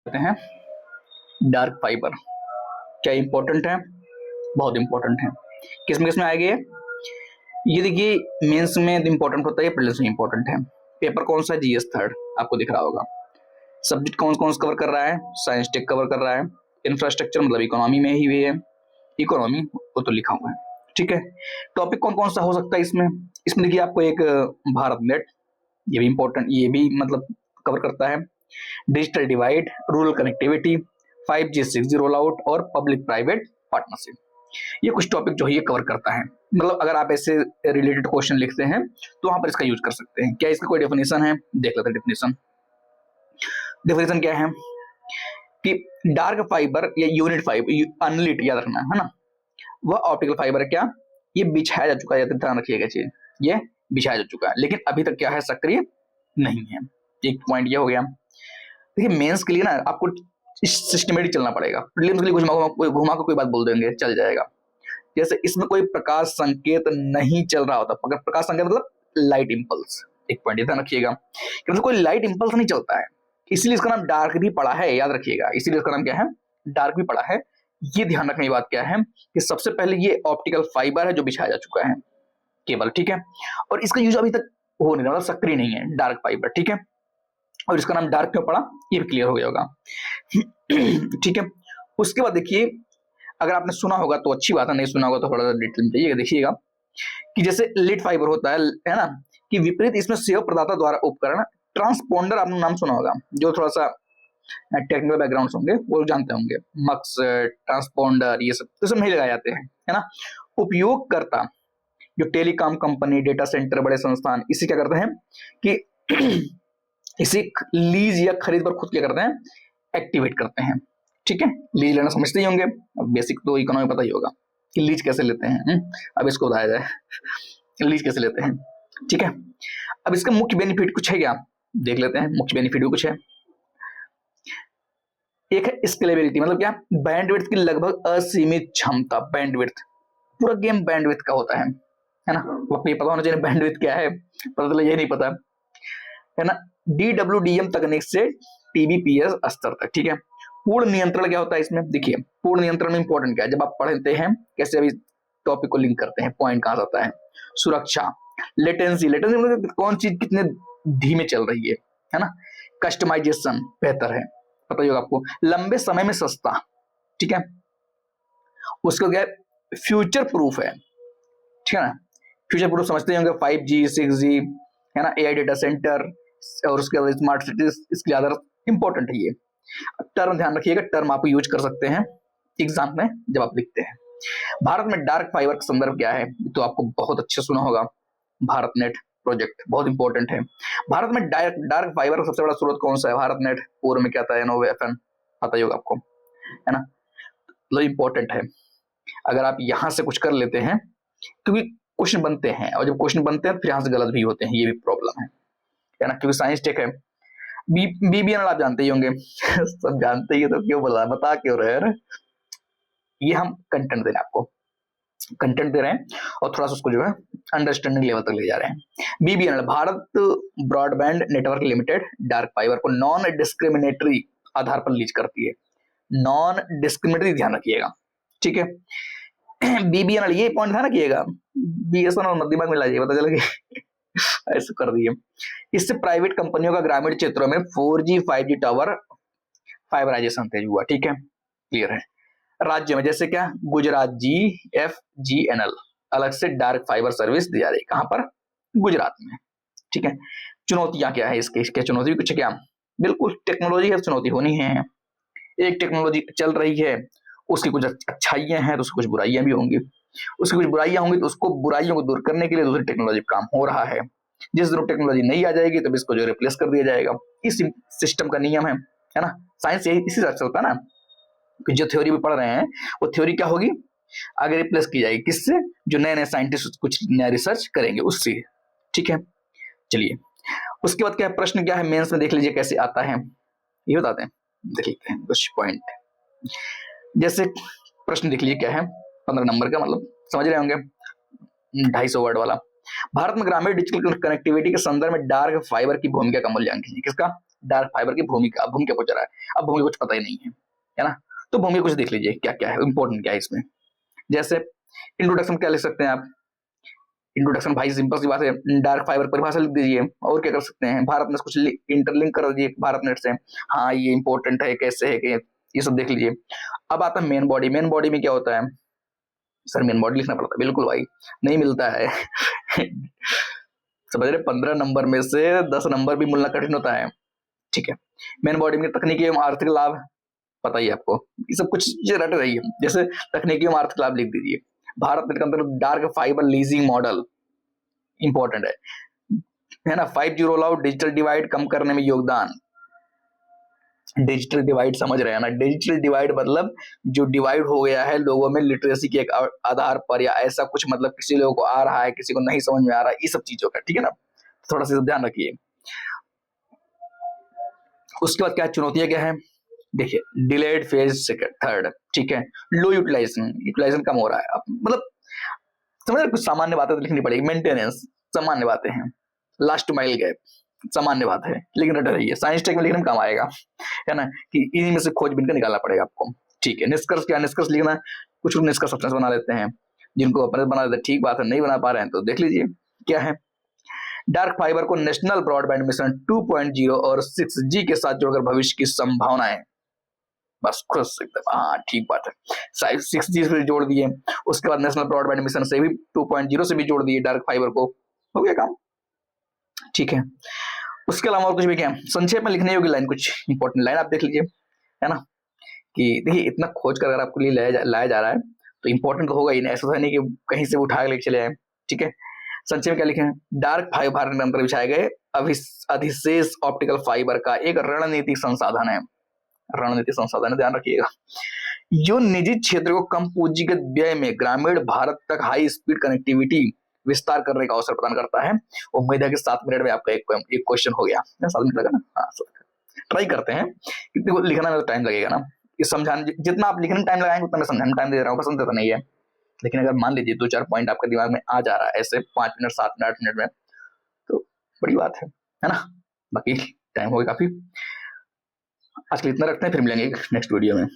कहते हैं dark fibre. क्या इंपॉर्टेंट है? बहुत इंपॉर्टेंट है। किस में आएगी ये देखिए, मेंस में इंपॉर्टेंट होता है, प्रीलिम्स में इंपॉर्टेंट है। पेपर कौन सा है? जीएस थर्ड, आपको दिख रहा होगा। सब्जेक्ट कौन कौन से कवर कर रहा है? साइंस टेक कवर कर रहा है। इंफ्रास्ट्रक्चर मतलब इकोनॉमी में ही भी है, इकोनॉमी वो तो लिखा हुआ है, ठीक है। टॉपिक कौन कौन सा हो सकता है इसमें देखिए आपको एक भारत नेट, ये भी इंपॉर्टेंट, ये भी मतलब कवर करता है। Digital divide, rural connectivity, 5G 6G roll out और पब्लिक प्राइवेट पार्टनरशिप, ये कुछ टॉपिक जो है ये कवर करता है। मतलब अगर आप ऐसे रिलेटेड क्वेश्चन लिखते हैं तो वहां पर इसका यूज कर सकते हैं। क्या इसका कोई डेफिनेशन है? देख लेते हैं डेफिनेशन। डेफिनेशन क्या है कि डार्क फाइबर या यूनिट फाइबर, अनलिट याद रखना है ना, वह ऑप्टिकल फाइबर है। क्या ये बिछाया जा चुका है? ध्यान रखिएगा चीज, ये बिछाया जा चुका है, लेकिन अभी तक क्या है, सक्रिय नहीं है। एक पॉइंट ये हो गया। देखिए मेंस के लिए ना आपको सिस्टमेटिक चलना पड़ेगा। प्रीलिम्स के लिए घुमा के कोई बात बोल देंगे, चल जाएगा। जैसे इसमें कोई प्रकाश संकेत नहीं चल रहा होता, अगर प्रकाश संकेत मतलब लाइट इंपल्स, एक पॉइंट ध्यान रखिएगा, क्योंकि कोई लाइट इंपल्स नहीं चलता है, इसलिए इसका नाम डार्क भी पड़ा है, याद रखिएगा, इसीलिए इसका नाम क्या है, डार्क भी पड़ा है। ये ध्यान रखने की बात क्या है कि सबसे पहले ये ऑप्टिकल फाइबर है जो बिछाया जा चुका है केबल, ठीक है, और इसका यूज अभी तक हो नहीं रहा, मतलब सक्रिय नहीं है, डार्क फाइबर, ठीक है। और इसका नाम डार्क क्यों पड़ा ये भी क्लियर हो गया होगा, ठीक है। उसके बाद देखिए, अगर आपने सुना होगा तो अच्छी बात है, नहीं सुना होगा तो थोड़ा सा डिटेल में जाइएगा, देखिएगा कि जैसे लिड फाइबर होता है ना, कि विपरीत इसमें सेवा प्रदाता द्वारा उपकरण ट्रांसपोंडर, आपने नाम सुना होगा, जो थोड़ा सा टेक्निकल बैकग्राउंड होंगे वो जानते होंगे, मक्स ट्रांसपोंडर ये सब नहीं लगाए जाते हैं, है ना। उपयोगकर्ता जो टेलीकॉम कंपनी, डेटा सेंटर, बड़े संस्थान, इसे क्या करते हैं कि इसे लीज या खरीद पर खुद क्या करते हैं, एक्टिवेट करते हैं, ठीक है। लीज लेना समझते ही होंगे, अब बेसिक तो इकोनॉमी पता ही होगा कि लीज कैसे लेते हैं। अब इसको बताया जाए लीज कैसे लेते हैं, ठीक है। अब इसका मुख्य बेनिफिट कुछ है क्या, देख लेते हैं। मुख्य बेनिफिट भी कुछ है, एक है स्केलेबिलिटी, मतलब क्या, बैंडविड्थ की लगभग असीमित क्षमता। बैंडविड्थ, पूरा गेम बैंडविड्थ का होता है ना, आपको ये पता होना चाहिए बैंडविड्थ क्या है, पता चला ये नहीं पता है ना। DWDM तकनीक से TBPS स्तर तक, ठीक है। पूर्ण नियंत्रण क्या होता है इसमें, देखिए पूर्ण नियंत्रण में इंपॉर्टेंट क्या है, जब आप पढ़ते हैं कैसे अभी टॉपिक को लिंक करते हैं, पॉइंट कहां आता है, सुरक्षा, लेटेंसी, मतलब कौन चीज कितने धीमे चल रही है ना। कस्टमाइजेशन बेहतर है, पता ही होगा आपको। लंबे समय में सस्ता, ठीक है। उसका क्या है, फ्यूचर प्रूफ है, ठीक है ना। फ्यूचर प्रूफ समझते होंगे, 5G 6G है ना, AI डेटा सेंटर और उसके बाद स्मार्ट सिटीज, इसके अदर इंपॉर्टेंट है ये। टर्म ध्यान रखिएगा, टर्म आप यूज कर सकते हैं एग्जाम में जब आप लिखते हैं। भारत में डार्क फाइबर का संदर्भ क्या है, तो आपको बहुत अच्छे सुना होगा, भारत नेट प्रोजेक्ट बहुत इंपॉर्टेंट है। भारत में डार्क फाइबर का सबसे बड़ा स्रोत कौन सा है, भारत नेट, पूर्व में क्या था, NOVFN, पता ही होगा आपको, है ना, तो इंपॉर्टेंट है। अगर आप यहां से कुछ कर लेते हैं, क्योंकि क्वेश्चन बनते हैं, और जब क्वेश्चन बनते हैं फिर यहां से गलत भी होते हैं, ये भी प्रॉब्लम है ना, क्योंकि साइंस टेक है। BBNL आप जानते ही होंगे सब जानते ही है, तो क्यों बता क्यों रहे हैं, ये हम कंटेंट दे रहे हैं आपको, कंटेंट दे रहे हैं और थोड़ा सा उसको जो है अंडरस्टैंडिंग लेवल तक ले जा रहे हैं। BBNL, Bharat broadband network limited, dark fibre को नॉन डिस्क्रिमिनेटरी आधार पर लीज करती है, नॉन डिस्क्रिमिनेटरी, ध्यान रखिएगा, ठीक है। BBNL, ये पॉइंट ध्यान रखिएगा, BSNL मत दिमाग में लाइए, पता चला कि ऐसे कर दिए। इससे प्राइवेट कंपनियों का ग्रामीण क्षेत्रों में 4G 5G टावर फाइबराइजेशन तेज हुआ, ठीक है, क्लियर है। राज्य में जैसे क्या, गुजरात GFGNL अलग से डार्क फाइबर सर्विस दी जा रही है, कहां पर, गुजरात में, ठीक है। चुनौतियां क्या है इसके, क्या चुनौती भी कुछ है क्या, बिल्कुल टेक्नोलॉजी है, चुनौती होनी है। एक टेक्नोलॉजी चल रही है, उसकी कुछ अच्छाइयां हैं तो उसकी कुछ बुराइयां भी होंगी, उसकी कुछ बुराइयां होंगी तो उसको बुराइयों को दूर करने के लिए दूसरी टेक्नोलॉजी काम हो रहा है। जिस दिन टेक्नोलॉजी नहीं आ जाएगी तब इसको जो रिप्लेस कर दिया जाएगा, इस सिस्टम का नियम है ना। साइंस यही इसी तरह चलता है ना, कि जो थ्योरी भी पढ़ रहे हैं वो थ्योरी क्या होगी, आगे रिप्लेस की जाएगी किससे, जो नए नए साइंटिस्ट कुछ नया रिसर्च करेंगे उससे, ठीक है। चलिए उसके बाद क्या है, प्रश्न क्या है मेंस में, देख लीजिए कैसे आता है, ये बताते हैं, देख लेते हैं कुछ पॉइंट। जैसे प्रश्न देख लीजिए क्या है, 15 नंबर का, मतलब समझ रहे होंगे, 250 वर्ड वाला। भारत में ग्रामीण डिजिटल कनेक्टिविटी के संदर्भ में डार्क फाइबर की भूमिका का मूल्यांकन, किसका, डार्क फाइबर की भूमिका। अब भूमिका पूछ रहा है, अब भूमिका कुछ पता ही नहीं है ना, तो भूमिका कुछ देख लीजिए क्या क्या है, इंपॉर्टेंट क्या है इसमें। जैसे इंट्रोडक्शन क्या लिख सकते हैं आप, इंट्रोडक्शन भाई सिंपल सी बात है, डार्क फाइबर परिभाषा लिख दीजिए। और क्या कर सकते हैं, भारत नेट कुछ इंटरलिंक कर दीजिए भारत नेट से, हाँ ये इंपॉर्टेंट है, कैसे है कि ये सब देख लीजिए। अब आता है मेन बॉडी। मेन बॉडी में क्या होता है, सर मेन बॉडी लिखना पड़ता है, बिल्कुल भाई, नहीं मिलता है समझ रहे, 15 नंबर में से 10 नंबर भी मिलना कठिन होता है, ठीक है। मेन बॉडी में तकनीकी एवं आर्थिक लाभ, पता ही आपको, ये सब कुछ रट रही है। जैसे तकनीकी एवं आर्थिक लाभ लिख दीजिए। भारत नेट के अंदर dark fibre leasing model important है ना। 5G roll out, digital divide कम करने में योगदान। डिजिटल डिवाइड समझ रहे हैं ना, डिजिटल डिवाइड मतलब जो डिवाइड हो गया है लोगों में लिटरेसी के एक आधार पर, या ऐसा कुछ, मतलब किसी लोगों को आ रहा है किसी को नहीं समझ में आ रहा है, ये सब चीजों का, ठीक है ना, थोड़ा सा ध्यान रखिए। उसके बाद क्या चुनौतियां क्या है, देखिए डिलेड फेज सेकंड थर्ड, ठीक है। लो यूटिलाइजेशन, यूटिलाइजेशन कम हो रहा है, मतलब समझ रहे, कुछ सामान्य बातें तो लिखनी पड़ेगी। मेंटेनेंस सामान्य बातें हैं। लास्ट माइल गैप सामान्य बात है, लेकिन रट रही है, साइंस टेक में लिखने में काम आएगा, है ना, कि इन्हीं में से खोजबीन कर निकालना पड़ेगा आपको, ठीक है। निष्कर्ष क्या, निष्कर्ष लिखना, कुछ निष्कर्ष अपने बना लेते हैं, जिनको अपने बना लेते हैं, ठीक बात है, नहीं बना पा रहे हैं तो देख लीजिए क्या है। डार्क फाइबर को नेशनल ब्रॉडबैंड मिशन 2.0 और 6G के साथ जोड़कर भविष्य की संभावनाएं, बस खुश एकदम, हाँ ठीक बात है। 6G से जोड़ दिए, उसके बाद नेशनल ब्रॉडबैंड मिशन से भी 2.0 से भी जोड़ दिए डार्क फाइबर को, हो गया काम, ठीक है। उसके अलावा और कुछ भी क्या संक्षेप में लिखने योग्य लाइन, कुछ इंपॉर्टेंट लाइन आप देख लीजिए, है ना, कि देखिए इतना खोज कर अगर आपके लिए लाया जा रहा है तो इंपॉर्टेंट तो होगा ही नहीं, ऐसा नहीं कि कहीं से उठा के लेके चले आए, ठीक है। संक्षेप में क्या लिखे, डार्क फाइबर भारत के अंदर बिछाए गए अधिशेष ऑप्टिकल फाइबर का एक रणनीतिक संसाधन है, रणनीतिक संसाधन, ध्यान रखिएगा, जो निजी क्षेत्र को कम पूंजीगत व्यय में ग्रामीण भारत तक हाई स्पीड कनेक्टिविटी विस्तार करने का अवसर प्रदान करता है। उम्मीद है कि 7 मिनट में आपका एक क्वेश्चन हो गया, 7 मिनट लगा ना, हाँ ट्राई करते हैं, कितने लिखना में तो टाइम लगेगा ना, इस समझाने, जितना आप लिखने में टाइम लगाएंगे उतना मैं समझाने में टाइम दे रहा हूँ, पसंद तो नहीं है, लेकिन अगर मान लीजिए 2-4 पॉइंट आपके दिमाग में आ जा रहा है ऐसे 5 मिनट 7 मिनट 8 मिनट में, तो बड़ी बात है ना। बाकी टाइम हो गया काफी, आज के लिए इतना रखते हैं, फिर मिलेंगे नेक्स्ट वीडियो में।